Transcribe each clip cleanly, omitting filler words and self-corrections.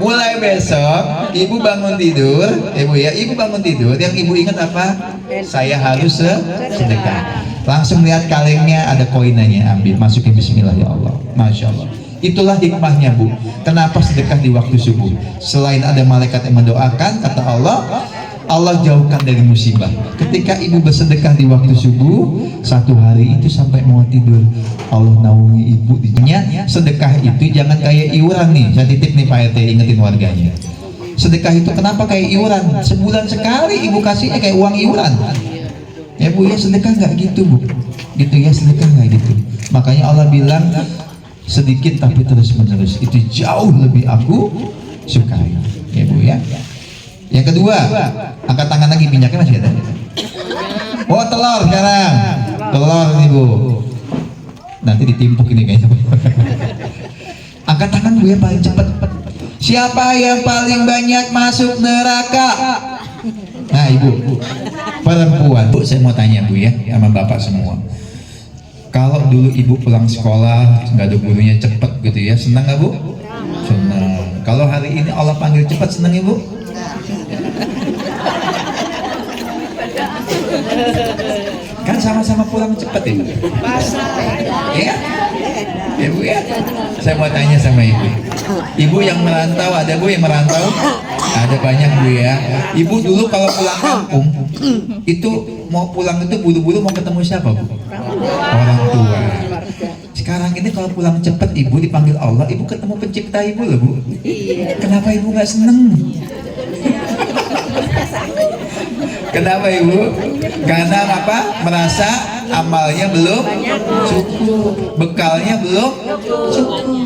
Mulai besok ibu bangun tidur, ibu bangun tidur, yang ibu ingat apa? Saya harus sedekah. Langsung lihat kalengnya ada koinannya, ambil, masukin bismillah ya Allah. Masya Allah. Itulah hikmahnya Bu. Kenapa sedekah di waktu subuh? Selain ada malaikat yang mendoakan, kata Allah jauhkan dari musibah. Ketika ibu bersedekah di waktu subuh, satu hari itu sampai mau tidur, Allah naungi ibu. Sedekah itu jangan kayak iuran nih. Saya titip nih Pak RT, ingetin warganya. Sedekah itu kenapa kayak iuran? Sebulan sekali ibu kasihnya kayak uang iuran. Ya Bu ya, sedekah nggak gitu Bu. Gitu ya, sedekah nggak gitu. Makanya Allah bilang sedikit tapi terus menerus. Itu jauh lebih aku sukai. Ya Bu ya. Yang kedua, angkat tangan lagi, minyaknya masih ada. Oh telur sekarang, telur nih Bu. Nanti ditimpuk ini kayaknya. Angkat tangan Bu ya paling cepat. Siapa yang paling banyak masuk neraka? Nah Ibu, perempuan. Bu, saya mau tanya Bu ya, sama Bapak semua. Kalau dulu Ibu pulang sekolah nggak ada gurunya cepet gitu ya, senang nggak Bu? Senang. Kalau hari ini Allah panggil cepat, senang Ibu? Kan sama-sama pulang cepet Ibu. Iya? Ya Bu ya. Saya mau tanya sama Ibu. Ibu yang merantau, ada Bu yang merantau? Ada banyak Bu ya. Ibu dulu kalau pulang kampung itu mau pulang itu buru-buru mau ketemu siapa Bu? Orang tua. Sekarang ini kalau pulang cepet Ibu dipanggil Allah, Ibu ketemu pencipta Ibu loh Bu. Kenapa Ibu nggak seneng? Kenapa Ibu? Karena apa? Merasa amalnya belum cukup, bekalnya belum cukup.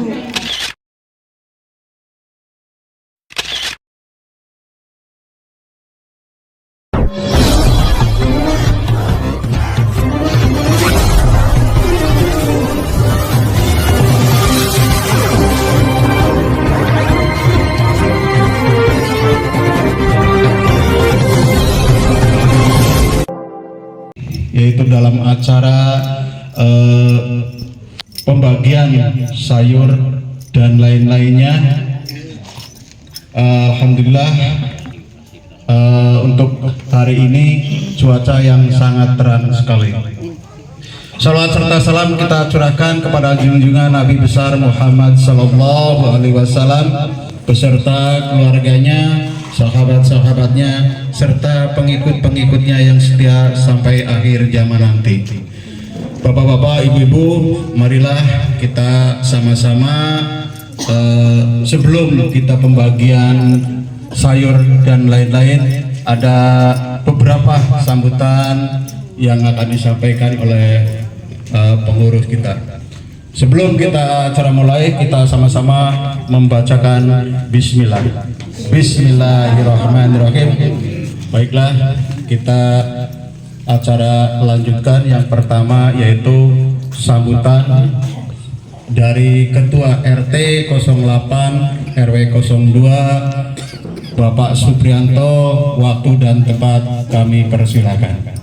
Yaitu dalam acara pembagian sayur dan lain-lainnya. Alhamdulillah untuk hari ini cuaca yang sangat terang sekali. Salawat serta salam kita curahkan kepada junjungan Nabi besar Muhammad Sallallahu Alaihi Wasallam beserta keluarganya, sahabat-sahabatnya, serta pengikut-pengikutnya yang setia sampai akhir zaman nanti. Bapak-bapak, ibu-ibu, marilah kita sama-sama sebelum kita pembagian sayur dan lain-lain, ada beberapa sambutan yang akan disampaikan oleh pengurus kita. Sebelum kita acara mulai, kita sama-sama membacakan Bismillah. Bismillahirrahmanirrahim. Baiklah, kita acara lanjutkan. Yang pertama yaitu sambutan dari Ketua RT 08 RW 02 Bapak Suprianto. Waktu dan tempat kami persilakan.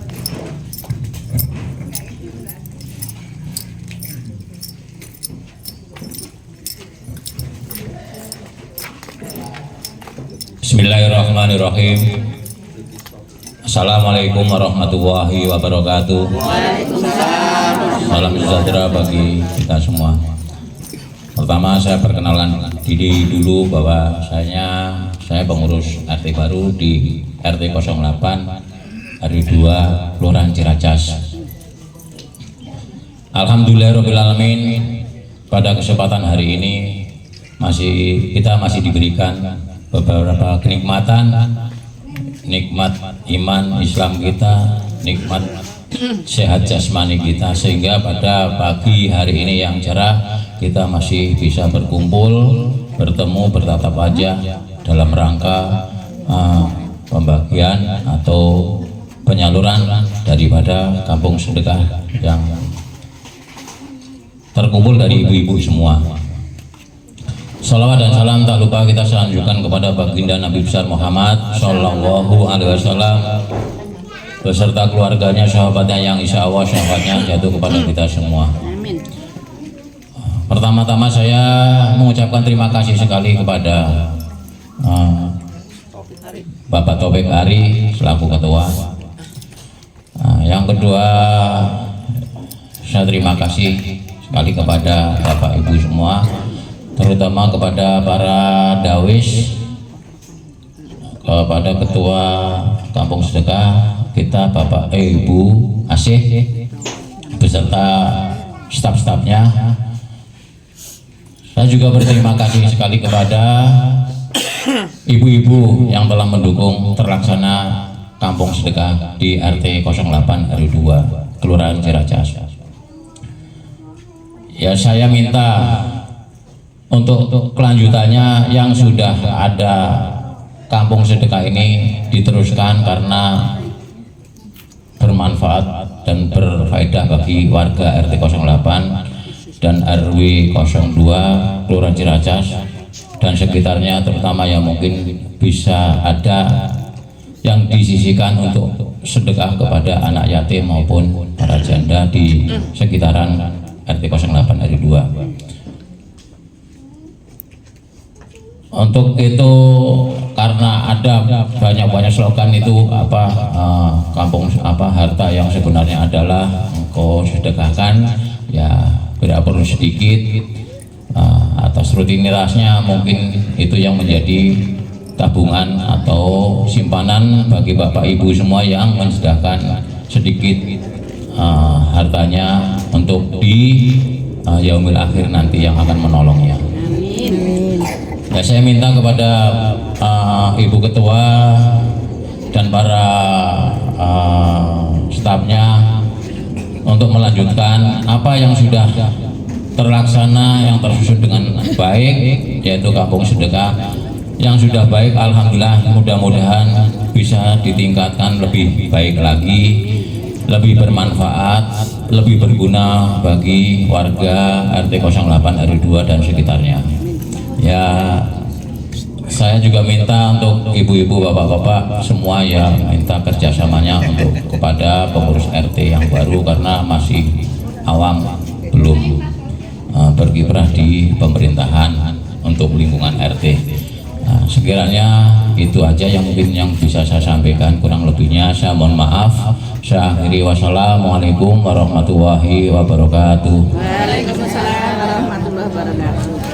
Bismillahirrahmanirrahim. Assalamualaikum warahmatullahi wabarakatuh. Salam sejahtera bagi kita semua. Pertama saya perkenalkan diri dulu bahwa saya pengurus RT baru di RT 08 RW 2 Kelurahan Ciracas. Alhamdulillahirrahmanirrahim, pada kesempatan hari ini kita masih diberikan beberapa kenikmatan, nikmat iman Islam kita, nikmat sehat jasmani kita, sehingga pada pagi hari ini yang cerah kita masih bisa berkumpul, bertemu, bertatap wajah dalam rangka pembagian atau penyaluran daripada kampung sedekah yang terkumpul dari ibu-ibu semua. Salawat dan salam tak lupa kita selanjutkan kepada baginda Nabi besar Muhammad Sallallahu Alaihi Wasallam beserta keluarganya, sahabatnya yang insya Allah sahabatnya jatuh kepada kita semua. Pertama-tama saya mengucapkan terima kasih sekali kepada Bapak Taufik Ari selaku ketua. Yang kedua, saya terima kasih sekali kepada Bapak Ibu semua, terutama kepada para dawis, kepada ketua Kampung Sedekah kita Bapak Ibu Asih beserta staf-stafnya. Saya juga berterima kasih sekali kepada ibu-ibu yang telah mendukung terlaksana Kampung Sedekah di RT 08 RW 2 Kelurahan Ciracas. Ya, saya minta untuk kelanjutannya yang sudah ada Kampung Sedekah ini diteruskan karena bermanfaat dan berfaedah bagi warga RT 08 dan RW 02 Kelurahan Ciracas dan sekitarnya, terutama yang mungkin bisa ada yang disisihkan untuk sedekah kepada anak yatim maupun para janda di sekitaran RT 08 RW 2. Untuk itu, karena ada banyak slogan itu kampung harta yang sebenarnya adalah engkau sedekahkan, ya tidak perlu sedikit, atas rutinitasnya mungkin itu yang menjadi tabungan atau simpanan bagi Bapak Ibu semua yang mensedekahkan sedikit hartanya untuk di yaumil akhir nanti yang akan menolongnya. Ya, saya minta kepada Ibu Ketua dan para stafnya untuk melanjutkan apa yang sudah terlaksana, yang tersusun dengan baik, yaitu Kampung Sedekah yang sudah baik. Alhamdulillah, mudah-mudahan bisa ditingkatkan lebih baik lagi, lebih bermanfaat, lebih berguna bagi warga RT 08 RW 2 dan sekitarnya. Ya, saya juga minta untuk ibu-ibu, bapak-bapak semua ya, minta kerjasamanya untuk kepada pengurus RT yang baru karena masih awam, belum berkiprah di pemerintahan untuk lingkungan RT. Sekiranya itu aja yang mungkin yang bisa saya sampaikan, kurang lebihnya saya mohon maaf. Saya akhiri, wassalamualaikum warahmatullahi wabarakatuh. Waalaikumsalam warahmatullahi wabarakatuh.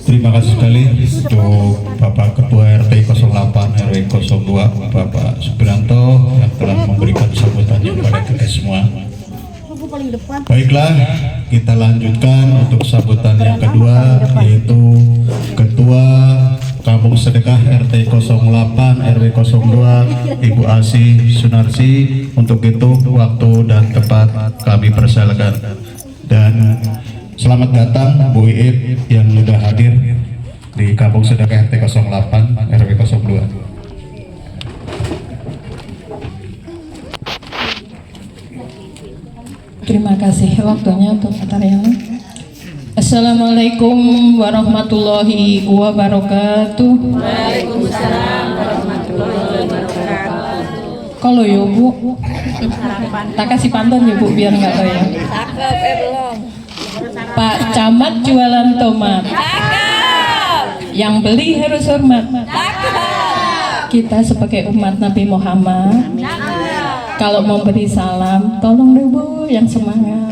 Terima kasih sekali untuk Bapak Ketua RT 08 RW 02 Bapak Subiranto yang telah memberikan sambutannya kepada kita semua. Baiklah, kita lanjutkan untuk sambutan yang kedua, yaitu Ketua Kampung Sedekah RT 08 RW 02 Ibu Asih Sunarsi. Untuk itu waktu dan tempat kami persilakan, dan selamat datang Bu Iip yang sudah hadir di Kampung Sedekah RT 08 RW 02. Terima kasih waktunya untuk Tariana. Assalamualaikum warahmatullahi wabarakatuh. Waalaikumsalam warahmatullahi wabarakatuh. Kalau ya Bu, tak kasih pantun ya Bu biar nggak tahu ya. Cakep, belum. Pak Camat jualan tomat, yang beli harus hormat. Kita sebagai umat Nabi Muhammad, kalau mau beri salam, tolong deh Bu yang semangat.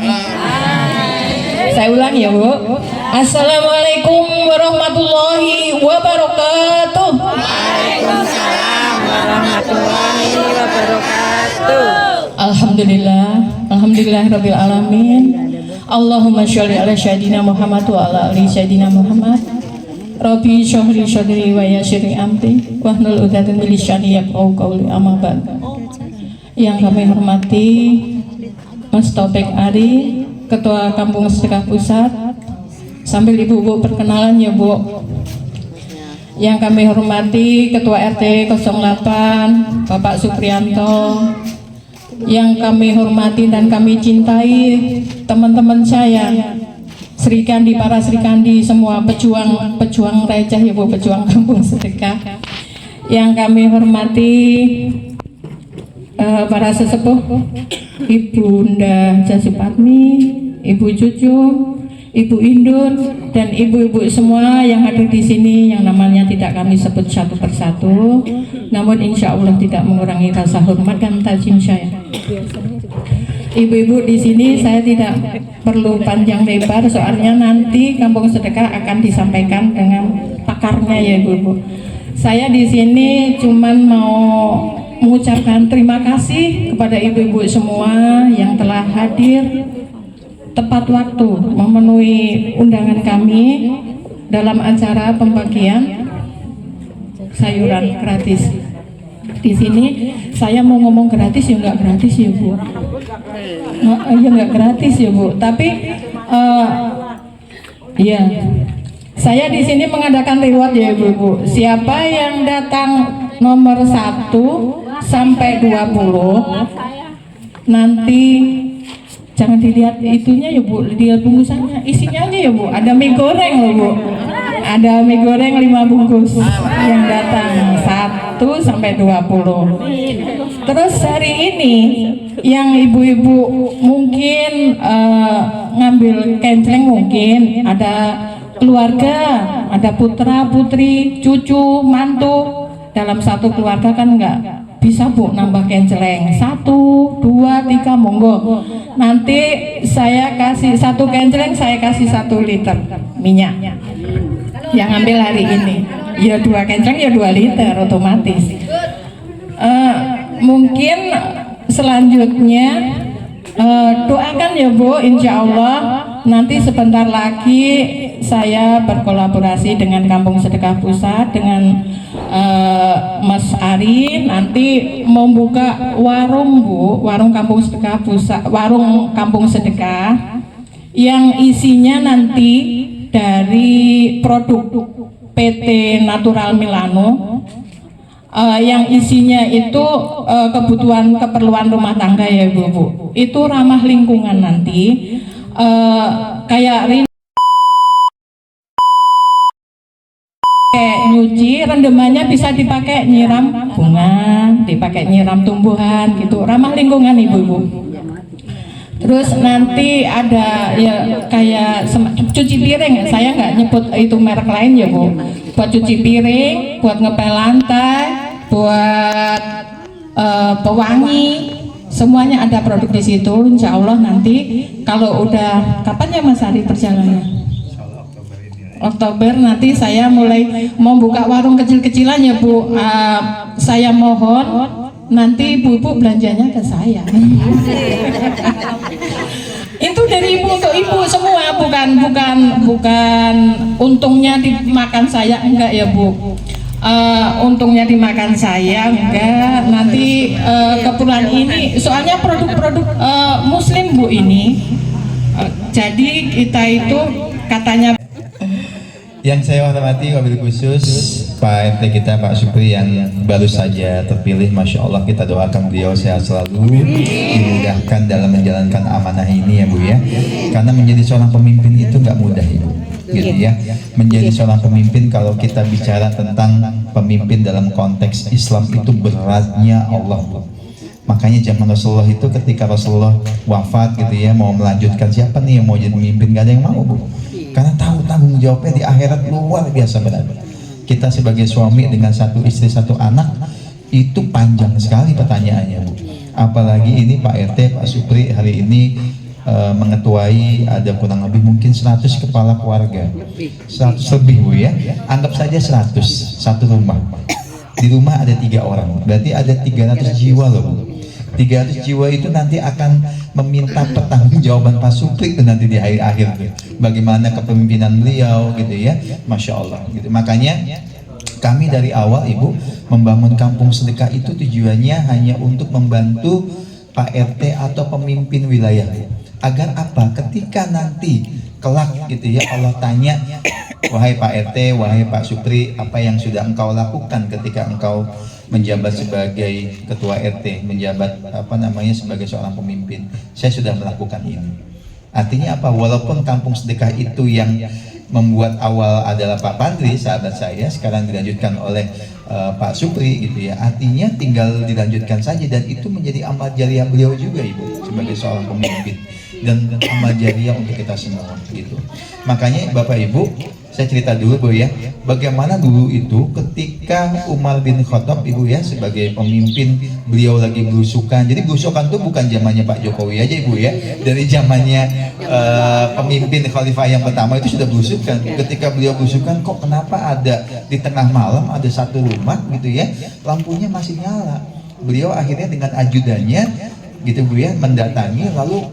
Saya ulang ya Bu. Assalamualaikum warahmatullahi wabarakatuh. Waalaikumsalam warahmatullahi wabarakatuh. Alhamdulillah rabbil alamin. Allahumma sholli ala sayyidina Muhammad wa ala ali sayyidina Muhammad. Rabbi sholli sadri wa yassirli amri wahlul 'uqdatam min lisani yafqahu qawli, amma ba'd. Yang kami hormati Mas Taufik Ari, Ketua Kampung Sedekah Pusat, sambil Ibu perkenalan ya Bu. Yang kami hormati Ketua RT 08 Bapak Suprianto, yang kami hormati dan kami cintai teman-teman saya, Sri Kandi, para Sri Kandi, semua pejuang receh ya Bu, pejuang Kampung Sedekah. Yang kami hormati para sesepuh, Ibu Nda Jasupatmi, Ibu Cucu, Ibu Indun, dan ibu-ibu semua yang hadir di sini yang namanya tidak kami sebut satu persatu, namun insya Allah tidak mengurangi rasa hormat dan tajim saya. Ibu-ibu di sini saya tidak perlu panjang lebar, soalnya nanti Kampung Sedekah akan disampaikan dengan pakarnya ya ibu-ibu. Saya di sini cuman mau mengucapkan terima kasih kepada ibu-ibu semua yang telah hadir tepat waktu memenuhi undangan kami dalam acara pembagian sayuran gratis. Di sini saya mau ngomong gratis ya nggak gratis ya Bu. Ya nggak gratis ya Bu. Tapi ya saya di sini mengadakan reward ya Ibu. Siapa yang datang nomor 1 sampai 20 nanti jangan dilihat itunya ya Bu, dilihat bungkusannya, isinya aja ya Bu. Ada mie goreng loh Bu, ada mie goreng 5 bungkus yang datang 1 sampai 20. Terus hari ini yang ibu-ibu mungkin ngambil kenceleng, mungkin ada keluarga, ada putra putri, cucu, mantu. Dalam satu keluarga kan enggak bisa Bu nambah kenceleng 1, 2, 3 monggo. Nanti saya kasih 1 kenceleng, saya kasih 1 liter minyak yang ambil hari ini. Ya 2 kenceleng ya 2 liter otomatis. Mungkin selanjutnya doakan ya Bu, insya Allah nanti sebentar lagi saya berkolaborasi dengan Kampung Sedekah Pusat dengan Mas Ari, nanti membuka warung Bu, warung Kampung Sedekah Pusat, warung Kampung Sedekah yang isinya nanti dari produk PT Natural Milano, yang isinya itu kebutuhan keperluan rumah tangga ya Bu. Itu ramah lingkungan nanti, kayak nyuci, rendemannya bisa dipakai nyiram bunga, dipakai nyiram tumbuhan gitu, ramah lingkungan ibu-ibu. Terus nanti ada ya kayak cuci piring, saya nggak nyebut itu merek lain ya Bu, buat cuci piring, buat ngepel lantai, buat pewangi, semuanya ada produk di situ. Insya Allah nanti kalau udah kapan ya Mas Ari perjalanannya? Oktober nanti saya mulai membuka warung kecil-kecilan ya Bu. Saya mohon nanti ibu-ibu belanjanya ke saya. Itu dari ibu untuk ibu semua, bukan untungnya dimakan saya, enggak ya Bu. Untungnya dimakan saya enggak. Nanti keperluan ini soalnya produk-produk muslim Bu ini. Jadi kita itu katanya. Yang saya hormati wabil khusus Pak RT kita Pak Supri yang baru saja terpilih, Masya Allah, kita doakan beliau sehat selalu, dimudahkan dalam menjalankan amanah ini ya Bu ya. Karena menjadi seorang pemimpin itu nggak mudah Ibu, gitu ya. Menjadi seorang pemimpin, kalau kita bicara tentang pemimpin dalam konteks Islam itu beratnya Allah Bu. Makanya zaman Rasulullah itu ketika Rasulullah wafat gitu ya, mau melanjutkan siapa nih yang mau jadi pemimpin, gak ada yang mau Bu. Karena tahu tanggung jawabnya di akhirat luar biasa benar. Kita sebagai suami dengan 1 istri 1 anak itu panjang sekali pertanyaannya Bu. Apalagi ini Pak RT, Pak Supri hari ini mengetuai ada kurang lebih mungkin 100 kepala keluarga, 100 lebih Bu ya. Anggap saja 100 satu rumah. Di rumah ada 3 orang, berarti ada 300 jiwa loh Bu. 300 jiwa itu nanti akan meminta pertanggungjawaban Pak Supri itu nanti di akhir-akhir, bagaimana kepemimpinan beliau gitu ya, Masya Allah gitu. Makanya kami dari awal Ibu membangun Kampung Sedekah itu tujuannya hanya untuk membantu Pak RT atau pemimpin wilayah, agar apa, ketika nanti kelak gitu ya Allah tanya, wahai Pak RT, wahai Pak Supri, apa yang sudah engkau lakukan ketika engkau menjabat sebagai ketua RT, menjabat sebagai seorang pemimpin? Saya sudah melakukan ini. Artinya apa? Walaupun Kampung Sedekah itu yang membuat awal adalah Pak Pandri, sahabat saya, sekarang dilanjutkan oleh Pak Supri gitu ya. Artinya tinggal dilanjutkan saja, dan itu menjadi amal jariah beliau juga Ibu sebagai seorang pemimpin, dan amal jariah untuk kita semua gitu. Makanya Bapak Ibu, saya cerita dulu Bu ya, bagaimana dulu itu ketika Umar bin Khattab Ibu ya, sebagai pemimpin, beliau lagi belusukan. Jadi belusukan itu bukan zamannya Pak Jokowi aja Ibu ya, dari zamannya pemimpin khalifah yang pertama itu sudah belusukan. Ketika beliau belusukan, kok kenapa ada di tengah malam ada satu rumah gitu ya, lampunya masih nyala. Beliau akhirnya dengan ajudannya gitu Bu ya, mendatangi lalu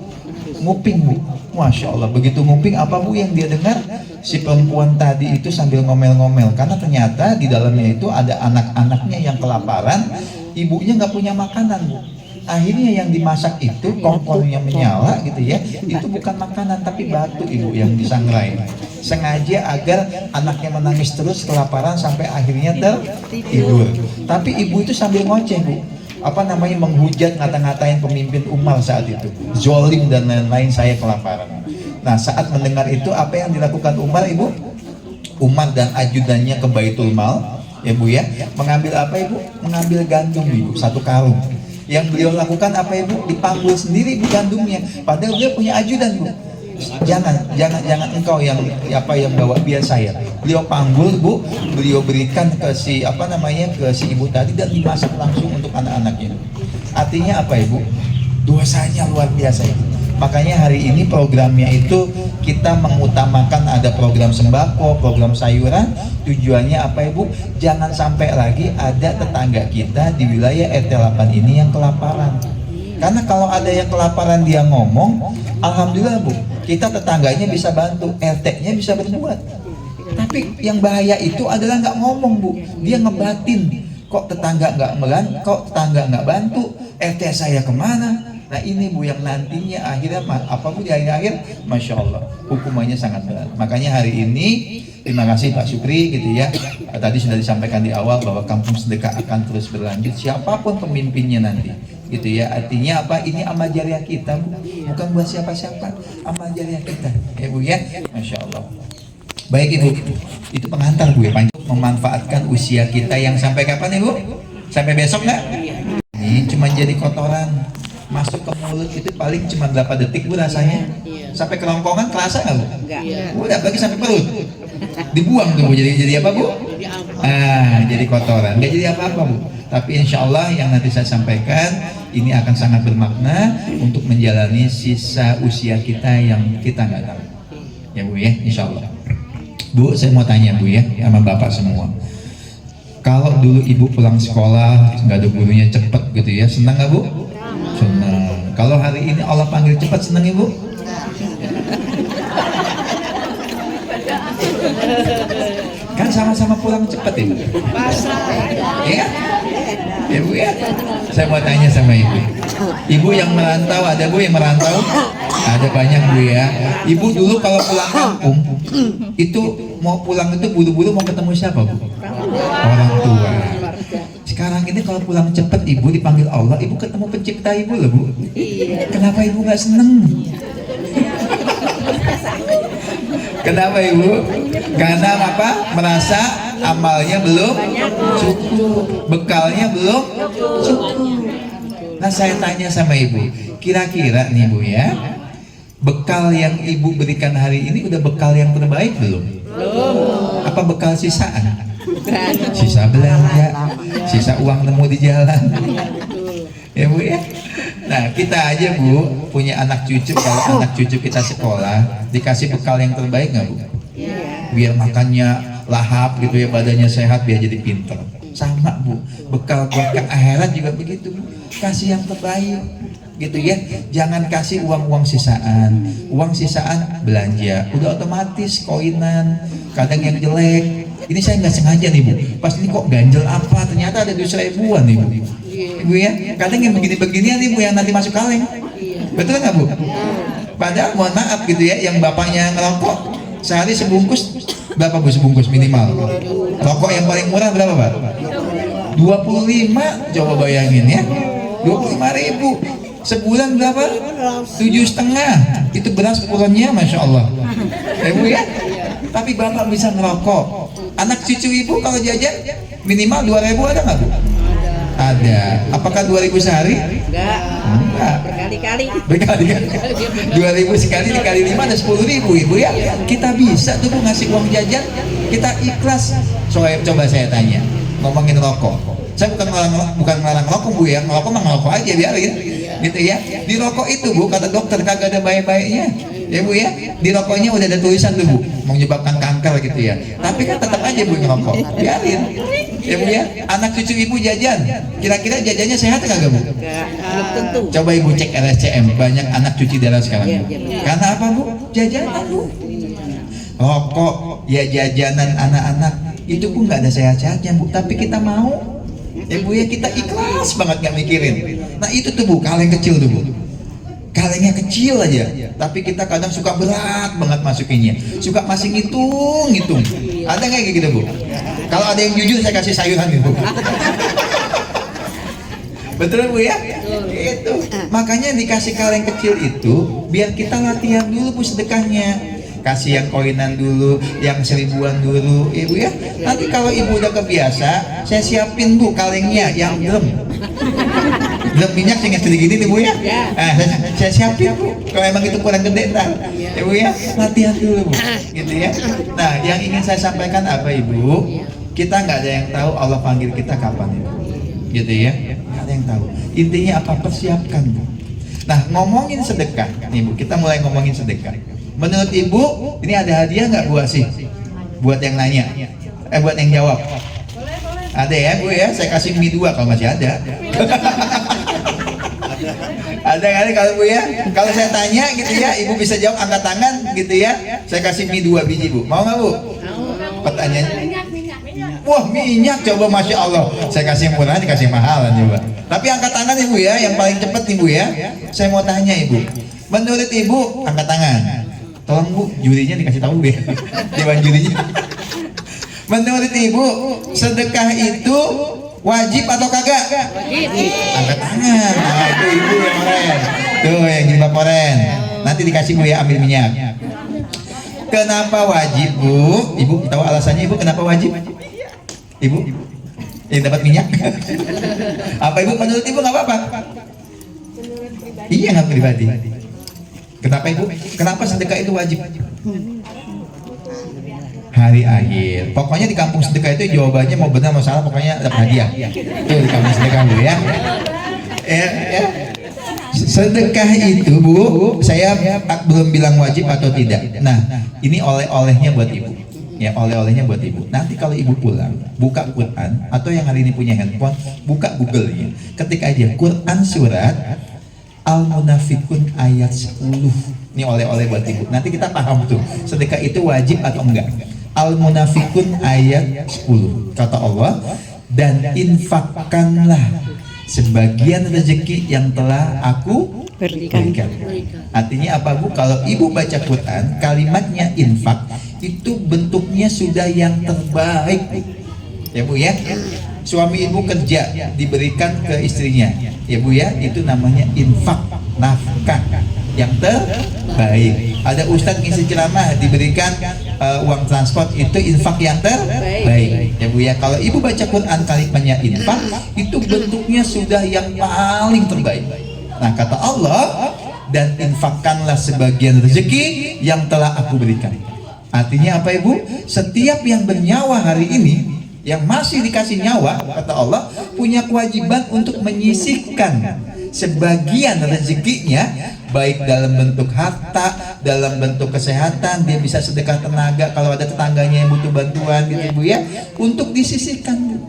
nguping Bu. Masya Allah, begitu nguping apa Bu yang dia dengar? Si perempuan tadi itu sambil ngomel-ngomel, karena ternyata di dalamnya itu ada anak-anaknya yang kelaparan, ibunya nggak punya makanan Bu. Akhirnya yang dimasak itu kompornya menyala gitu ya, itu bukan makanan tapi batu Ibu yang disangrai, sengaja agar anaknya menangis terus kelaparan sampai akhirnya tertidur. Tapi ibu itu sambil ngoceh Bu, apa namanya, menghujat, ngata-ngatain pemimpin Umar saat itu, zolim dan lain-lain, saya kelaparan. Nah saat mendengar itu, apa yang dilakukan Umar Ibu? Umar dan ajudannya ke Baitul Mal ya Bu ya, mengambil apa Ibu? Mengambil gandum Ibu, satu karung. Yang beliau lakukan apa Ibu? Dipanggul sendiri Bu gandumnya, padahal beliau punya ajudan Bu. Jangan engkau yang bawa, biar saya. Beliau panggul Bu, beliau berikan ke si ke si ibu tadi, dan dimasak langsung untuk anak-anaknya. Artinya apa Ibu? Dosanya luar biasa Ibu. Makanya hari ini programnya itu kita mengutamakan ada program sembako, program sayuran. Tujuannya apa Ibu? Jangan sampai lagi ada tetangga kita di wilayah RT 8 ini yang kelaparan. Karena kalau ada yang kelaparan dia ngomong, alhamdulillah Bu, kita tetangganya bisa bantu, RT-nya bisa berbuat. Tapi yang bahaya itu adalah nggak ngomong Bu, dia ngebatin. Kok tetangga nggak bantu, RT saya kemana? Nah ini Bu yang nantinya akhirnya Bu, di akhir Masya Allah hukumannya sangat berat. Makanya hari ini terima kasih Pak Supri gitu ya. Tadi sudah disampaikan di awal bahwa kampung sedekah akan terus berlanjut siapapun pemimpinnya nanti gitu ya. Artinya apa? Ini amal jariah kita Bu, bukan buat siapa-siapa, amal jariah kita ya Bu ya. Masya Allah. Baik Ibu, itu pengantar Bu ya, memanfaatkan usia kita yang sampai kapan Ibu? Sampai besok nggak? Ini cuma jadi kotoran masuk ke mulut itu paling cuma berapa detik Bu rasanya. Sampai kerongkongan kerasa nggak Bu? Udah bagi sampai perut, dibuang tuh Bu. Jadi apa Bu? Jadi kotoran, nggak jadi apa-apa Bu. Tapi insya Allah yang nanti saya sampaikan ini akan sangat bermakna untuk menjalani sisa usia kita yang kita nggak tahu ya Bu ya, insya Allah. Bu, saya mau tanya Bu ya, sama Bapak semua, kalau dulu Ibu pulang sekolah nggak ada gurunya cepet gitu ya, senang nggak Bu? Senang. Kalau hari ini Allah panggil cepat, senang Ibu? Kan sama-sama pulang cepat Ibu. Ya? Ya Bu ya? Saya mau tanya sama Ibu. Ibu yang merantau, ada Bu yang merantau? Ada banyak Bu ya. Ibu dulu kalau pulang kampung, itu mau pulang itu buru-buru mau ketemu siapa Bu? Orang tua. Sekarang ini kalau pulang cepat Ibu dipanggil Allah, Ibu ketemu pencipta Ibu loh Bu. Kenapa Ibu nggak seneng? Kenapa Ibu? Karena apa? Merasa amalnya belum cukup, bekalnya belum cukup. Nah saya tanya sama Ibu, kira-kira nih Bu ya, bekal yang Ibu berikan hari ini udah bekal yang terbaik belum? Apa bekal sisaan? Sisa belanja, sisa uang nemu di jalan ya Bu ya. Nah kita aja Bu punya anak cucu, kalau anak cucu kita sekolah dikasih bekal yang terbaik nggak Bu? Biar makannya lahap gitu ya, badannya sehat, biar jadi pinter. Sama Bu, bekal buat ke akhirat juga begitu Bu, kasih yang terbaik gitu ya. Jangan kasih uang-uang sisaan. Uang sisaan belanja udah otomatis koinan, kadang yang jelek. Ini saya nggak sengaja nih Bu, pas ini kok ganjel apa, ternyata ada 2.000-an nih Bu. Ibu ya, kadang yang begini-beginian nih Bu yang nanti masuk kaleng. Betul nggak Bu? Padahal mohon maaf gitu ya, yang bapaknya ngerokok sehari sebungkus berapa Bu? Sebungkus minimal. Rokok yang paling murah berapa Pak? 25, coba bayangin ya, 25.000. Sebulan berapa? 7,5. Itu beras pulannya, Masya Allah. Ibu ya. tapi bapak bisa ngerokok. Anak cucu ibu kalau jajan minimal 2.000 ada nggak bu? Ada. Apakah 2.000 sehari? Enggak. Berkali-kali. 2.000 sekali dikali 5 ada 10.000 ibu ya. Kita bisa tuh bu ngasih uang jajan, kita ikhlas. Coba saya tanya, ngomongin rokok. Saya bukan melarang rokok bu ya, ngerokok mah ngerokok aja biarin, gitu ya. Di rokok itu bu, kata dokter kagak ada baik-baiknya, ya bu ya. Di rokoknya udah ada tulisan tuh bu, menyebabkan kanker gitu ya. Tapi kan tetap aja bu ngerokok, biarin, ya bu ya. Anak cucu ibu jajan, kira-kira jajannya sehat kagak bu? Belum tentu. Coba ibu cek RSCM, banyak anak cuci darah sekarang. Karena apa bu? Jajanan bu. Rokok, ya jajanan anak-anak itu pun nggak ada sehat-sehatnya bu. Tapi kita mau. Ya bu ya, kita ikhlas banget nggak mikirin. Nah itu tuh bu, kaleng kecil tuh bu, kalengnya kecil aja, tapi kita kadang suka berat banget masukinnya, suka masih ngitung. Ada nggak kayak gitu bu? Kalau ada yang jujur saya kasih sayuran nih bu. Betul bu ya? Itu makanya dikasih kaleng kecil itu biar kita latihan dulu bu sedekahnya. Kasih yang koinan dulu, yang 1000-an dulu, ibu ya. Nanti kalau ibu udah kebiasa, saya siapin bu kalengnya yang drum minyak yang segini nih bu ya. Nah, saya siapin bu. Kalau emang itu kurang gede ntar, ibu ya. Latihan dulu bu, gitu ya. Nah, yang ingin saya sampaikan apa ibu? Kita nggak ada yang tahu Allah panggil kita kapan ibu, gitu ya. Nggak ada yang tahu. Intinya apa? Persiapkan bu. Nah, ngomongin sedekah, nih bu. Kita mulai ngomongin sedekah. Menurut ibu, ini ada hadiah nggak bu Asih? Buat yang nanya, buat yang jawab. Ada ya bu ya, saya kasih mie 2 kalau masih ada. Ada kali kalau bu ya, kalau saya tanya gitu ya, ibu bisa jawab angkat tangan gitu ya, saya kasih mie 2 biji bu. Mau nggak bu? Pertanyaannya. Wah minyak, coba masya Allah. Saya kasih murah, dikasih mahalan coba. Tapi angkat tangan ibu ya, yang paling cepet ibu ya. Saya mau tanya ibu, menurut ibu angkat tangan. Tolong bu, jurinya dikasih tahu ya, dewan jurinya. Menurut ibu, sedekah itu wajib atau kagak? Wajib. Angkat tangan. Nah, itu ibu yang oren. Tuh yang jilbab oren. Nanti dikasih bu ya, ambil minyak. Kenapa wajib bu? Ibu tahu alasannya ibu kenapa wajib? Ibu yang dapat minyak. Apa ibu menurut ibu nggak apa-apa? Iya nggak pribadi. Kenapa ibu? Kenapa sedekah itu wajib? Hari akhir. Pokoknya di kampung sedekah itu jawabannya mau benar mau salah pokoknya dapat hadiah. Itu di kampung sedekah bu ya. Ya. Sedekah itu bu, saya belum bilang wajib atau tidak. Nah, ini oleh-olehnya buat ibu. Ya, oleh-olehnya buat ibu. Nanti kalau ibu pulang, buka Quran atau yang hari ini punya handphone, buka Google-nya. Ketik aja Quran surat Al-Munafikun ayat 10. Ini oleh-oleh buat ibu. Nanti kita paham tuh, sedekah itu wajib atau enggak. Al-Munafikun ayat 10. Kata Allah, dan infakkanlah sebagian rezeki yang telah aku berikan. Artinya apa bu? Kalau ibu baca Quran, kalimatnya infak itu bentuknya sudah yang terbaik, ya bu ya. Suami ibu kerja diberikan ke istrinya, ya bu ya, itu namanya infak, nafkah yang terbaik. Ada ustadz ngisi ceramah diberikan uang transport, itu infak yang terbaik, ya bu ya. Kalau ibu baca Quran kalimatnya infak, itu bentuknya sudah yang paling terbaik. Nah kata Allah, dan infakkanlah sebagian rezeki yang telah aku berikan. Artinya apa ibu? Setiap yang bernyawa hari ini, yang masih dikasih nyawa, kata Allah, punya kewajiban untuk menyisihkan sebagian rezekinya, baik dalam bentuk harta, dalam bentuk kesehatan, dia bisa sedekah tenaga kalau ada tetangganya yang butuh bantuan gitu bu ya, untuk disisihkan.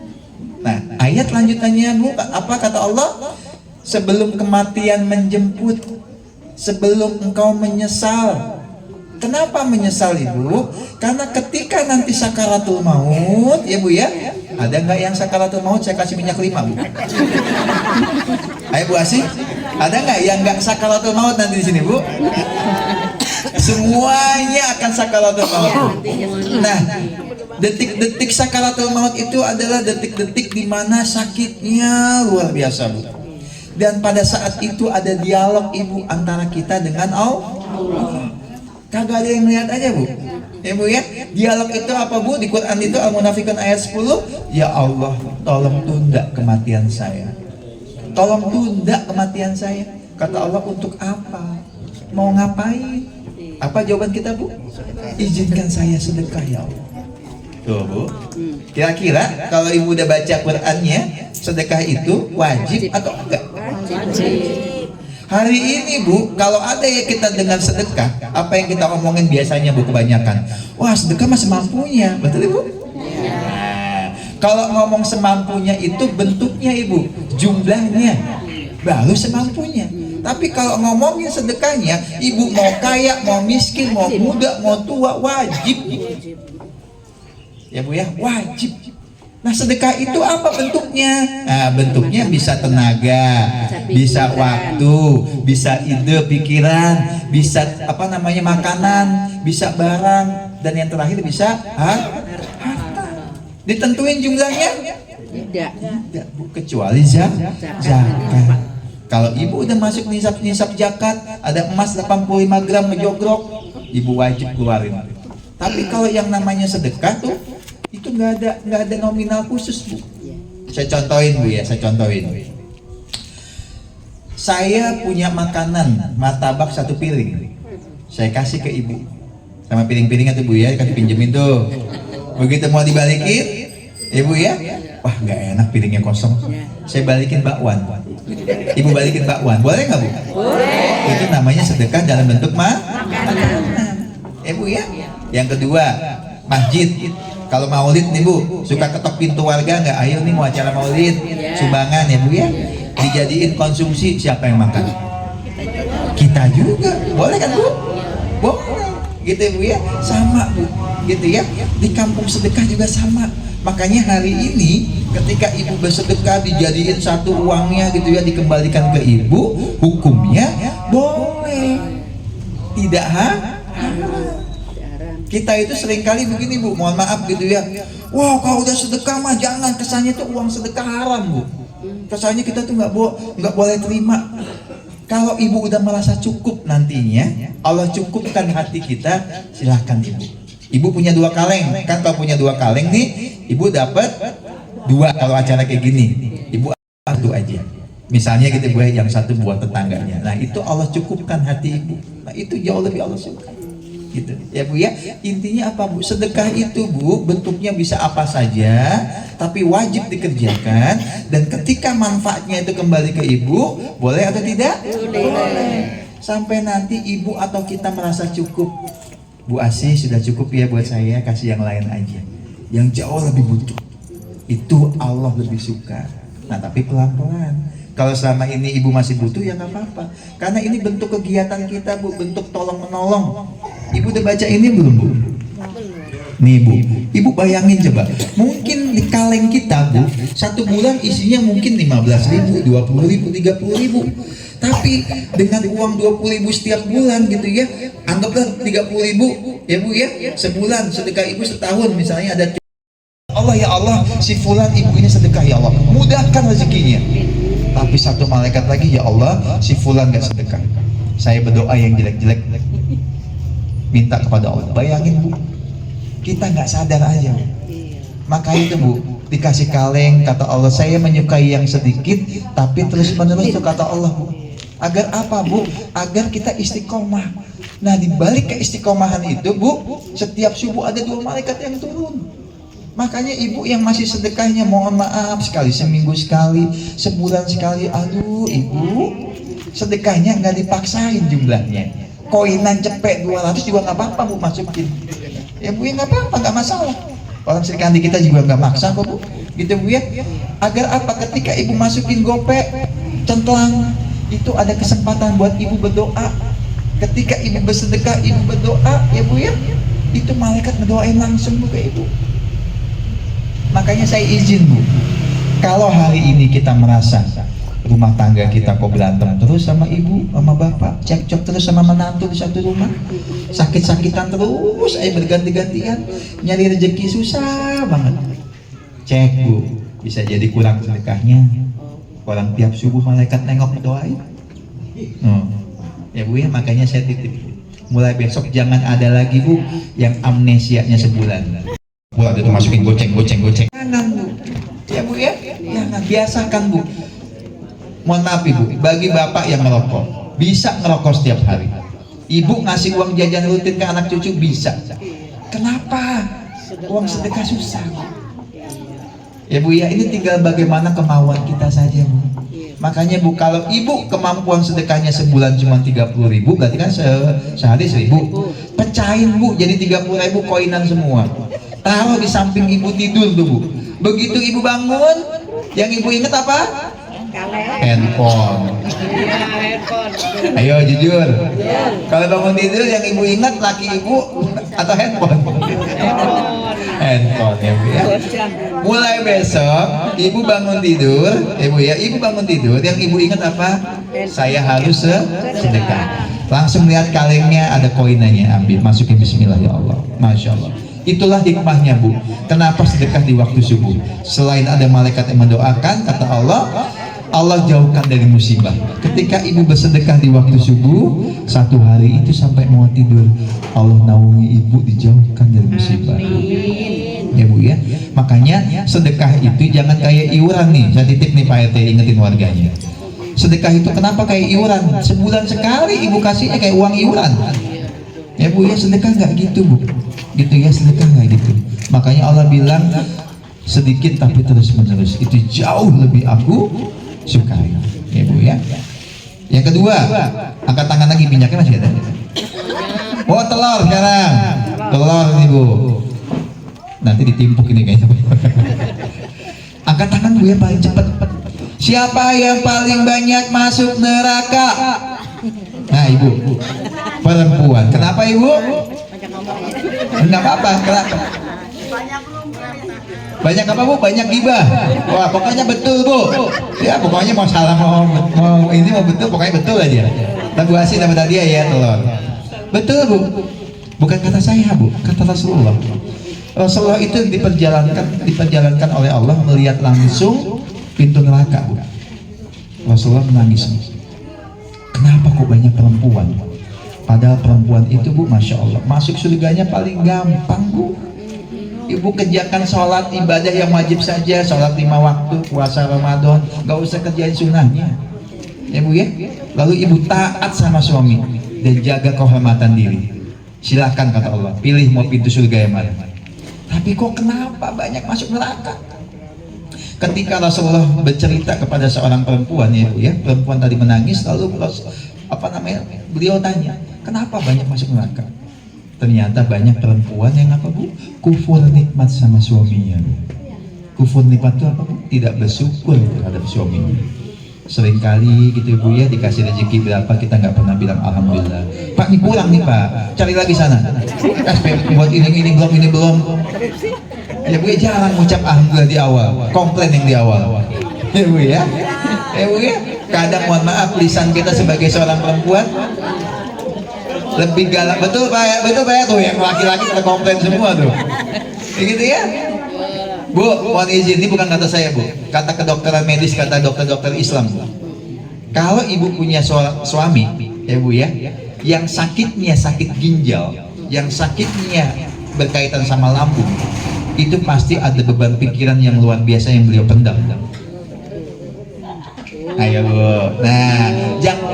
Nah ayat lanjutannya bu, apa kata Allah? Sebelum kematian menjemput, sebelum engkau menyesal. Kenapa menyesal ibu? Karena ketika nanti sakaratul maut, ya bu ya, ada nggak yang sakaratul maut saya kasih minyak 5 bu? Ayo bu Asih, ada nggak yang nggak sakaratul maut nanti di sini bu? Semuanya akan sakaratul maut. Nah, detik-detik sakaratul maut itu adalah detik-detik di mana sakitnya luar biasa bu. Dan pada saat itu ada dialog ibu antara kita dengan Allah. Kagak ada yang melihat aja bu. Ya Bu ya, dialog itu apa Bu? Di Quran itu Al-Munafikun ayat 10, ya Allah, tolong tunda kematian saya. Tolong tunda kematian saya. Kata Allah, untuk apa? Mau ngapain? Apa jawaban kita Bu? Izinkan saya sedekah ya Allah. Tuh Bu. Kira-kira kalau Ibu udah baca Qurannya, sedekah itu wajib atau enggak? Hari ini Bu, kalau ada ya kita dengar sedekah, apa yang kita omongin biasanya Bu kebanyakan? Wah, sedekah mah semampunya, betul Ibu? Nah, kalau ngomong semampunya itu bentuknya Ibu, jumlahnya baru semampunya. Tapi kalau ngomongin sedekahnya, Ibu mau kaya, mau miskin, mau muda, mau tua, wajib. Ya Bu ya, wajib. Nah, sedekah itu apa bentuknya? Nah, bentuknya bisa tenaga, bisa waktu, bisa ide, pikiran, bisa apa namanya makanan, bisa barang, dan yang terakhir bisa harta. Ditentuin jumlahnya? Tidak, Bu, kecuali zakat. Kalau Ibu udah masuk nisab zakat, ada emas 85 gram ngejogrok, Ibu wajib keluarin. Tapi kalau yang namanya sedekah tuh itu nggak ada nominal khusus Bu. Saya contohin Bu ya, saya contohin. Saya punya makanan martabak 1 piring, saya kasih ke Ibu sama piring-piringnya tuh Bu ya, kasih pinjemin tuh. Begitu mau dibalikin, Ibu ya, wah nggak enak piringnya kosong. Saya balikin bakwan. Ibu balikin bakwan, boleh nggak Bu? Boleh. Itu namanya sedekah dalam bentuk makanan. Bu ya. Yang kedua, masjid. Kalau maulid nih Bu, suka ketok pintu warga nggak? Ayo nih mau acara maulid, sumbangan ya Bu ya. Dijadiin konsumsi, siapa yang makan? Kita juga, boleh kan Bu? Boleh, gitu ya Bu ya. Sama Bu, gitu ya. Di kampung sedekah juga sama. Makanya hari ini ketika Ibu bersedekah dijadiin satu uangnya gitu ya, dikembalikan ke Ibu, hukumnya boleh, tidak haram. Kita itu seringkali begini Bu, mohon maaf gitu ya. Wah, kalau udah sedekah mah jangan, kesannya tuh uang sedekah haram Bu. Kesannya kita tuh nggak boleh terima. Kalau Ibu udah merasa cukup nantinya, Allah cukupkan hati kita, silahkan Ibu. Ibu punya 2 kaleng, kan kalau punya 2 kaleng nih, Ibu dapat 2 kalau acara kayak gini. Ibu satu aja. Misalnya gitu Bu, yang satu buat tetangganya. Nah itu Allah cukupkan hati Ibu. Nah itu jauh lebih Allah suka. Gitu ya Bu ya. Intinya apa Bu? Sedekah itu Bu bentuknya bisa apa saja, tapi wajib dikerjakan, dan ketika manfaatnya itu kembali ke Ibu, boleh atau tidak? Boleh. Sampai nanti Ibu atau kita merasa cukup. Bu Asih sudah cukup ya buat saya, kasih yang lain aja, yang jauh lebih butuh. Itu Allah lebih suka. Nah tapi pelan-pelan. Kalau selama ini Ibu masih butuh ya nggak apa-apa, karena ini bentuk kegiatan kita Bu, bentuk tolong menolong. Ibu udah baca ini belum Bu? Nih Bu, Ibu bayangin coba, mungkin di kaleng kita Bu, 1 bulan isinya mungkin 15.000, 20.000, 30.000. Tapi dengan uang 20.000 setiap bulan gitu ya, anggaplah 30.000 ya Bu ya, sebulan sedekah Ibu setahun misalnya ada. Allah ya Allah, si fulan Ibu ini sedekah ya Allah, mudahkan rezekinya. Tapi satu malaikat lagi, ya Allah, si fulan gak sedekah, saya berdoa yang jelek-jelek, minta kepada Allah. Bayangin Bu, kita nggak sadar aja. Maka itu Bu, dikasih kaleng, kata Allah, saya menyukai yang sedikit tapi terus menerus, itu kata Allah Bu. Agar apa Bu? Agar kita istiqomah. Nah di balik keistiqomahan itu Bu, setiap subuh ada 2 malaikat yang turun. Makanya Ibu yang masih sedekahnya, mohon maaf, sekali seminggu sekali, sebulan sekali, aduh Ibu, sedekahnya nggak dipaksain jumlahnya. Koinan cepet 200 juga nggak apa-apa Bu, masukin. Ya Bu ya nggak apa-apa, nggak masalah. Orang Serikandi kita juga nggak maksa kok Bu, gitu Bu ya. Agar apa? Ketika Ibu masukin gopek, centlang, itu ada kesempatan buat Ibu berdoa. Ketika Ibu bersedekah, Ibu berdoa ya Bu ya, itu malaikat ngedoain langsung Bu ke Ibu. Makanya saya izin Bu, kalau hari ini kita merasa rumah tangga kita kok berantem terus sama ibu, sama bapak, cekcok terus sama menantu di satu rumah, sakit-sakitan terus, berganti-gantian, nyari rezeki susah banget, cek Bu, bisa jadi kurang sedekahnya. Orang tiap subuh malaikat nengok doain. Ya Bu ya, makanya saya titip, Mulai besok jangan ada lagi Bu yang amnesianya sebulan. Mulai itu masukin goceng. Jangan Bu. Ya Bu ya. Jangan, biasakan Bu. Mohon maaf Ibu, bagi bapak yang merokok, bisa ngerokok setiap hari. Ibu ngasih uang jajan rutin ke anak cucu bisa. Kenapa? Uang sedekah susah Bu. Ya Bu ya, ini tinggal bagaimana kemauan kita saja Bu. Makanya Bu, kalau ibu kemampuan sedekahnya sebulan cuma 30.000, berarti kan sehari 1.000. Pecahin Bu, jadi 30.000 koinan semua. Taruh di samping ibu tidur tuh Bu. Begitu ibu bangun, yang ibu ingat apa? Handphone. Ayo jujur. Kalau bangun tidur yang ibu ingat laki ibu atau handphone? Handphone ya Bu ya. Mulai besok ibu bangun tidur, ibu ya, ibu bangun tidur yang ibu ingat apa? Saya harus sedekah. Langsung lihat kalengnya ada koinannya, ambil, masukin bismillah ya Allah. Masya Allah. Itulah hikmahnya Bu. Kenapa sedekah di waktu subuh? Selain ada malaikat yang mendoakan, kata Allah jauhkan dari musibah. Ketika ibu bersedekah di waktu subuh, satu hari itu sampai mau tidur, Allah naungi ibu dijauhkan dari musibah. Ya Bu ya. Makanya sedekah itu jangan kayak iuran nih. Saya titip nih Pak RT, ingetin warganya. Sedekah itu kenapa kayak iuran? Sebulan sekali ibu kasihnya kayak uang iuran. Ya Bu ya, sedekah nggak gitu Bu. Gitu ya, sedekah nggak gitu. Makanya Allah bilang sedikit tapi terus menerus, itu jauh lebih aku sukai. Ya Bu ya. Yang kedua, angkat tangan lagi, minyaknya masih ada. Oh telur sekarang, telur nih Bu. Nanti ditimpuk ini kayaknya. Angkat tangan Bu ya, paling cepat. Siapa yang paling banyak masuk neraka? Nah Ibu, perempuan. Kenapa Ibu? Enggak apa-apa, kenapa? Banyak apa Bu? Banyak gibah. Wah pokoknya betul Bu. Ya pokoknya mau salah mau ini mau betul, pokoknya betul aja. Lagu asin dapat hadiah ya telur. Betul Bu. Bukan kata saya Bu, kata Rasulullah. Rasulullah itu diperjalankan oleh Allah melihat langsung pintu neraka Bu. Rasulullah menangis. Kenapa kok banyak perempuan? Padahal perempuan itu Bu, Masya Allah, masuk surganya paling gampang Bu. Ibu kerjakan sholat ibadah yang wajib saja, sholat 5 waktu, puasa Ramadan, gak usah kerjain sunnahnya. Ya Bu ya. Lalu ibu taat sama suami dan jaga kehormatan diri. Silakan kata Allah, pilih mau pintu surga yang mana. Tapi kok kenapa banyak masuk neraka? Ketika Rasulullah bercerita kepada seorang perempuan ya Bu ya, perempuan tadi menangis, lalu beliau tanya, kenapa banyak masuk neraka? Ternyata banyak perempuan yang apa Bu? Kufur nikmat sama suaminya. Kufur nikmat itu apa Bu? Tidak bersyukur terhadap suaminya. Seringkali gitu Bu ya, dikasih rezeki berapa kita nggak pernah bilang alhamdulillah. Pak ini kurang nih Pak, cari lagi sana. Buat ini belum. Ya Bu ya, jarang ucap alhamdulillah di awal, komplain yang di awal. Ya Bu ya. Ya Bu ya, kadang mohon maaf lisan kita sebagai seorang perempuan lebih galak. Betul Pak ya tuh yang laki-laki pada komplain semua tuh. Begitu ya. Bu, mohon izin, ini bukan kata saya Bu, kata kedokteran medis, kata dokter-dokter Islam Bu. Kalau ibu punya suami ya Bu ya, yang sakitnya sakit ginjal, yang sakitnya berkaitan sama lambung, itu pasti ada beban pikiran yang luar biasa yang beliau pendam. Ayo Bu. Nah,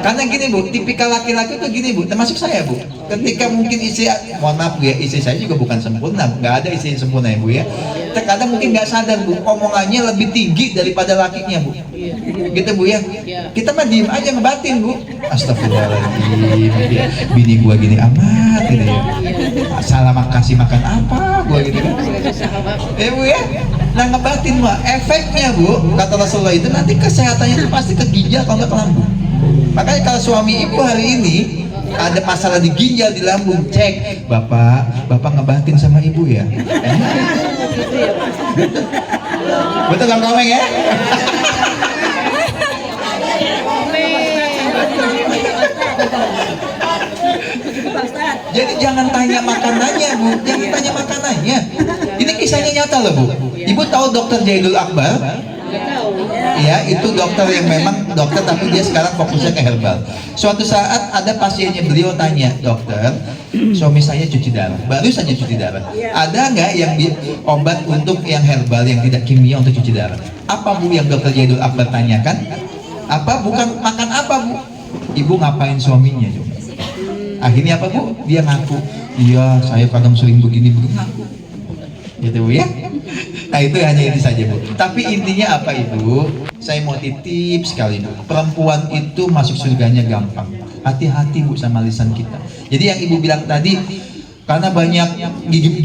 karena gini Bu, tipikal laki-laki tuh gini Bu, termasuk saya Bu. Ketika mungkin istri, mohon maaf Bu ya, istri saya juga bukan sempurna, nggak ada istri yang sempurna ya Bu ya. Terkadang mungkin nggak sadar Bu, omongannya lebih tinggi daripada lakinya Bu. Gitu Bu ya. Kita mah diem aja ngebatin Bu. Astagfirullahaladzim, bini gua gini amat gitu ya. Salah kasih makan apa gua gitu kan. Ya Bu ya. Nah ngebatin mah efeknya Bu, kata Rasulullah itu nanti kesehatannya itu pasti ke ginjal kalau nggak ke lambung. Makanya kalau suami ibu hari ini ada masalah di ginjal, di lambung, cek bapak ngebatin sama ibu ya. Betul Kang Komeng ya. Jadi jangan tanya makanannya Bu, jangan tanya makanannya. Ini kisahnya nyata loh Bu. Ibu tahu Dokter Jaidul Akbar? ya itu dokter yang memang dokter tapi dia sekarang fokusnya ke herbal. Suatu saat ada pasiennya beliau tanya, dokter, suami saya cuci darah, baru saja cuci darah. Ada nggak yang obat untuk yang herbal yang tidak kimia untuk cuci darah? Apa Bu yang dokter Jadul Akbar tanyakan? Apa bukan makan apa Bu? Ibu ngapain suaminya coba? Akhirnya apa Bu? Dia ngaku, iya saya kadang sering begini ngaku. Gitu Bu ya. Nah itu hanya ini saja Bu. Tapi intinya apa Ibu? Saya mau titip sekali Bu. Perempuan itu masuk surganya gampang. Hati-hati Bu sama lisan kita. Jadi yang Ibu bilang tadi, karena banyak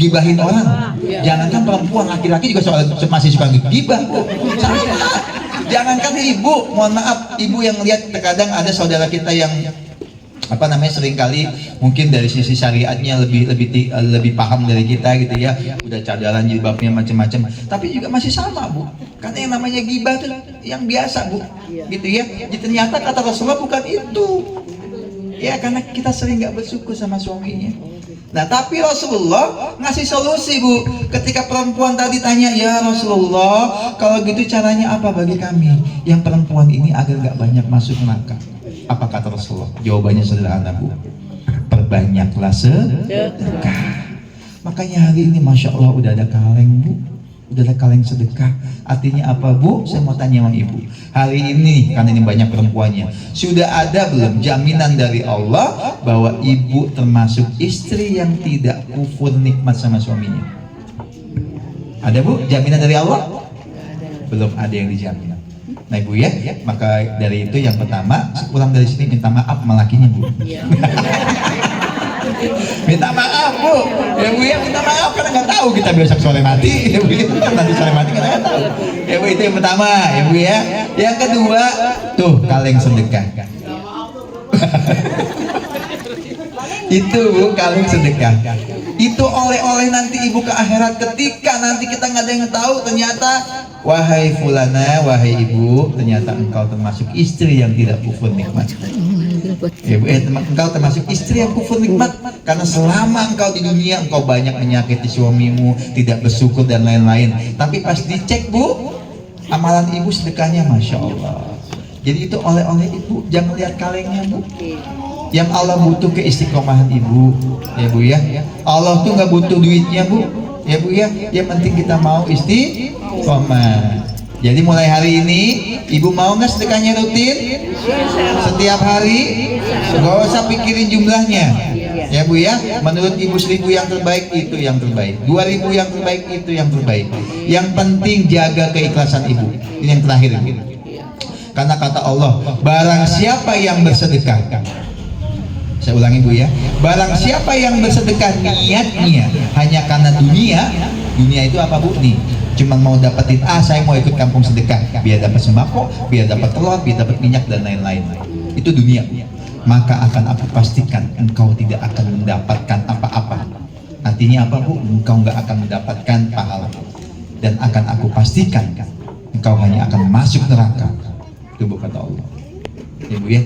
gibahin orang. Jangankan perempuan, laki-laki juga masih suka gibah Bu. Jangankan Ibu, mohon maaf, Ibu yang lihat terkadang ada saudara kita yang seringkali mungkin dari sisi syariatnya lebih paham dari kita gitu ya, udah cadaran jilbabnya macam-macam, tapi juga masih sama Bu, karena yang namanya gibah itu yang biasa Bu, gitu ya. Ternyata kata Rasulullah bukan itu ya, karena kita sering nggak bersyukur sama suaminya. Nah tapi Rasulullah ngasih solusi Bu, ketika perempuan tadi tanya, ya Rasulullah kalau gitu caranya apa bagi kami yang perempuan ini agar nggak banyak masuk neraka? Apa kata Rasulullah? Jawabannya sederhana Bu, perbanyaklah sedekah. Makanya hari ini Masya Allah udah ada kaleng Bu, udah ada kaleng sedekah. Artinya apa Bu? Saya mau tanya sama Ibu, hari ini kan ini banyak perempuannya, sudah ada belum jaminan dari Allah bahwa Ibu termasuk istri yang tidak kufur nikmat sama suaminya? Ada Bu jaminan dari Allah? Belum ada yang dijamin. Nah Ibu ya, maka dari itu yang pertama, pulang dari sini minta maaf sama lakinya Bu. Minta maaf Bu, ya Bu ya, minta maaf karena nggak tahu kita besok sore mati, ya Bu ya, nanti sore mati kita nggak tahu. Ya Bu, itu yang pertama ya Bu ya. Yang kedua, tuh kaleng sedekah. Itu Bu, kaleng sedekah. Itu oleh-oleh nanti Ibu ke akhirat, ketika nanti kita nggak ada yang tahu ternyata, wahai fulana, wahai Ibu, ternyata engkau termasuk istri yang tidak kufur nikmat. Ya Bu, engkau termasuk istri yang kufur nikmat karena selama engkau di dunia engkau banyak menyakiti suamimu, tidak bersyukur dan lain-lain. Tapi pas dicek Bu, amalan Ibu sedekahnya Masya Allah. Jadi itu oleh-oleh Ibu, jangan lihat kalengnya Bu. Yang Allah butuh keistiqomahan Ibu, ya Bu ya. Allah tuh nggak butuh duitnya Bu, ya Bu ya. Yang penting kita mau istiqomah. Jadi mulai hari ini Ibu mau nggak sedekahnya rutin? Setiap hari? Gak usah pikirin jumlahnya, ya Bu ya. Menurut Ibu 1000 yang terbaik itu yang terbaik, 2000 yang terbaik itu yang terbaik. Yang penting jaga keikhlasan Ibu. Ini yang terakhir Bu. Karena kata Allah, barang siapa yang bersedekah, saya ulangi Bu ya, barang siapa yang bersedekah niatnya hanya karena dunia itu apa Bu nih? Cuma mau dapetin, saya mau ikut kampung sedekah biar dapat sembako, biar dapat telur, biar dapat minyak dan lain-lain. Itu dunia. Maka akan aku pastikan engkau tidak akan mendapatkan apa-apa. Artinya apa Bu? Engkau nggak akan mendapatkan pahala. Dan akan aku pastikan engkau hanya akan masuk neraka. Itu Bu kata Allah. Ya Bu ya.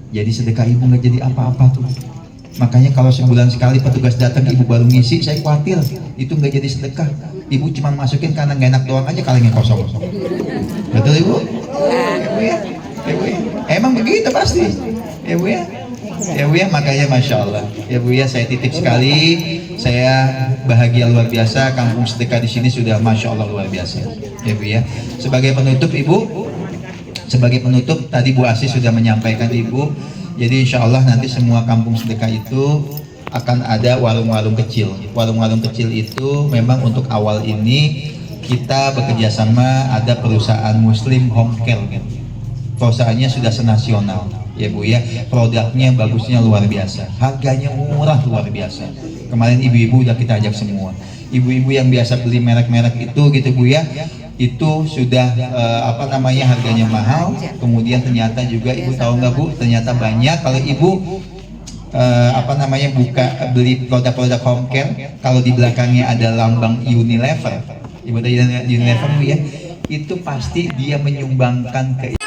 Jadi sedekah Ibu nggak jadi apa-apa tuh. Makanya kalau sebulan sekali petugas datang Ibu baru ngisi, saya khawatir itu nggak jadi sedekah. Ibu cuma masukin karena nggak enak doang aja, kalengnya kosong. Betul Ibu? Ya Bu ya. Ya Bu ya. Emang begitu pasti. Ya Bu ya. Ya Bu ya, makanya Masya Allah. Ya Bu ya, saya titip sekali. Saya bahagia luar biasa. Kampung sedekah di sini sudah Masya Allah luar biasa. Ya Bu ya. Sebagai penutup Ibu. Sebagai penutup, tadi Bu Asih sudah menyampaikan Ibu, jadi insya Allah nanti semua kampung sedekah itu akan ada warung-warung kecil. Warung-warung kecil itu memang untuk awal ini kita bekerja sama, ada perusahaan Muslim Home Care. Perusahaannya sudah senasional, ya Bu ya. Produknya bagusnya luar biasa, harganya murah luar biasa. Kemarin ibu-ibu udah kita ajak semua. Ibu-ibu yang biasa beli merek-merek itu gitu Bu ya, itu sudah harganya mahal. Kemudian ternyata juga Ibu tahu nggak Bu, ternyata banyak kalau Ibu buka beli produk-produk home care, kalau di belakangnya ada lambang Unilever, Ibu tahu Unilever Bu ya, itu pasti dia menyumbangkan ke